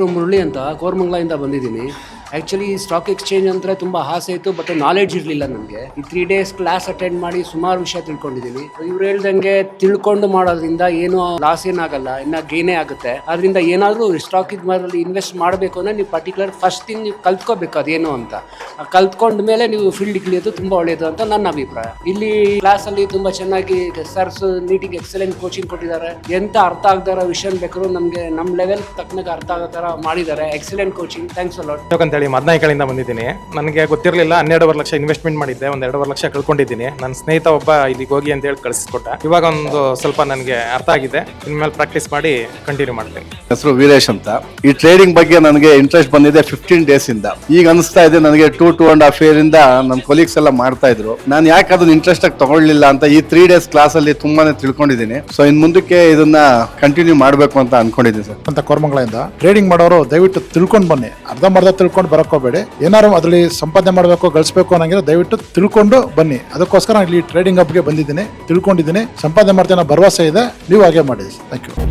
ಮುರಳಿ ಅಂತ ಕೋರಮಂಗಲದಿಂದ ಬಂದಿದ್ದೀನಿ. Actually stock exchange ಅಂದರೆ ತುಂಬ ಆಸೆ ಇತ್ತು, ಬಟ್ ನಾಲೆಡ್ಜ್ ಇರಲಿಲ್ಲ ನನಗೆ. ಈ 3 days ಕ್ಲಾಸ್ ಅಟೆಂಡ್ ಮಾಡಿ ಸುಮಾರು ವಿಷಯ ತಿಳ್ಕೊಂಡಿದ್ದೀನಿ. ಇವ್ರು ಹೇಳ್ದಂಗೆ ತಿಳ್ಕೊಂಡು ಮಾಡೋದ್ರಿಂದ ಏನು ಲಾಸ್ ಏನಾಗಲ್ಲ, ಇನ್ನು ಗೇನೇ ಆಗುತ್ತೆ. ಅದರಿಂದ ಏನಾದರೂ ಸ್ಟಾಕ್ ಇದರಲ್ಲಿ ಇನ್ವೆಸ್ಟ್ ಮಾಡಬೇಕು ಅಂದರೆ ನೀವು ಪರ್ಟಿಕ್ಯುಲರ್ ಫಸ್ಟ್ ಥಿಂಗ್ ನೀವು ಕಲ್ತ್ಕೋಬೇಕು ಅದೇನು ಅಂತ. ಕಲ್ತ್ಕೊಂಡ ಮೇಲೆ ನೀವು ಫೀಲ್ಡ್ ಇಳಿಯೋದು ತುಂಬ ಒಳ್ಳೆಯದು ಅಂತ ನನ್ನ ಅಭಿಪ್ರಾಯ. ಇಲ್ಲಿ ಕ್ಲಾಸಲ್ಲಿ ತುಂಬ ಚೆನ್ನಾಗಿ ಸರ್ಸ್ ನೀಟಿಗೆ ಎಕ್ಸಲೆಂಟ್ ಕೋಚಿಂಗ್ ಕೊಟ್ಟಿದ್ದಾರೆ. ಎಂತ ಅರ್ಥ ಆಗದಾರ ವಿಷಯ ಬೇಕಾದ್ರೂ ನಮಗೆ ನಮ್ಮ ಲೆವೆಲ್ ತಕ್ಕನಾಗ ಅರ್ಥ ಆಗೋ ಥರ ಮಾಡಿದ್ದಾರೆ. Excellent coaching. Thanks a lot. ಅಂತೇಳಿ ಮದ್ನಾಯಿಕಳಿಂದ ಬಂದಿದ್ದೀನಿ. ನನಗೆ ಗೊತ್ತಿರಲಿಲ್ಲ. 12.5 ಲಕ್ಷ ಇನ್ವೆಸ್ಟ್ಮೆಂಟ್ ಮಾಡಿದ್ದೆ, ಒಂದು 2.5 ಲಕ್ಷ ಕಳ್ಕೊಂಡಿದ್ದೀನಿ. ನನ್ನ ಸ್ನೇಹಿತ ಒಬ್ಬ ಇಲ್ಲಿಗೆ ಹೋಗಿ ಅಂತ ಹೇಳಿ ಕಳಿಸ್ಕೊಟ್ಟ. ಇವಾಗ ಒಂದು ಸ್ವಲ್ಪ ನನಗೆ ಅರ್ಥ ಆಗಿದೆ. ಇನ್ಮೇಲೆ ಪ್ರಾಕ್ಟೀಸ್ ಮಾಡಿ ಕಂಟಿನ್ಯೂ ಮಾಡ್ತೀನಿ. ಹೆಸರು ವೀರೇಶ್ ಅಂತ. ಈ ಟ್ರೇಡಿಂಗ್ ಬಗ್ಗೆ ನನಗೆ ಇಂಟ್ರೆಸ್ಟ್ ಬಂದಿದೆ 15 days ಇಂದ. ಈಗ ಅನಿಸ್ತಾ ಇದೆ ನನಗೆ 2.5 year ಇಂದ ನಮ್ಮ ಕೊಲೀಗ್ಸ್ ಎಲ್ಲ ಮಾಡ್ತಾ ಇದ್ರು. ನಾನು ಯಾಕೆ ಅದನ್ನ ಇಂಟ್ರೆಸ್ಟ್ ಆಗಿ ತಗೊಳ್ಳಿಲ್ಲ ಅಂತ ಈ 3 days ಕ್ಲಾಸ್ ಅಲ್ಲಿ ತುಂಬಾನೇ ತಿಳ್ಕೊಂಡಿದ್ದೀನಿ. ಸೊ ಇನ್ ಮುಂದಕ್ಕೆ ಇದನ್ನ ಕಂಟಿನ್ಯೂ ಮಾಡಬೇಕು ಅಂತ ಅನ್ಕೊಂಡಿದ್ದೀನಿ ಸರ್. ಅಂತ ಕೋರಮಂಗಲದಿಂದ ಟ್ರೇಡಿಂಗ್ ಮಾಡೋರು ದಯವಿಟ್ಟು ತಿಳ್ಕೊಂಡು ಬನ್ನಿ. ಅರ್ಧಂಬರ್ಧ ತಿಳ್ಕೊಂಡು ಬರಕೋಬೇಡಿ. ಏನಾದ್ರು ಅದರಲ್ಲಿ ಸಂಪಾದನೆ ಮಾಡಬೇಕು, ಗಳಿಸಬೇಕು ಅನ್ನಂಗಿದ್ರೆ ದಯವಿಟ್ಟು ತಿಳ್ಕೊಂಡು ಬನ್ನಿ. ಅದಕ್ಕೋಸ್ಕರ ಇಲ್ಲಿ ಟ್ರೇಡಿಂಗ್ ಹಬ್ಗೆ ಬಂದಿದ್ದೀನಿ, ತಿಳ್ಕೊಂಡಿದ್ದೀನಿ, ಸಂಪಾದನೆ ಮಾಡ್ತೇನೆ ಭರವಸೆ ಇದೆ. ನೀವು ಹಾಗೆ ಮಾಡಿ. Thank you.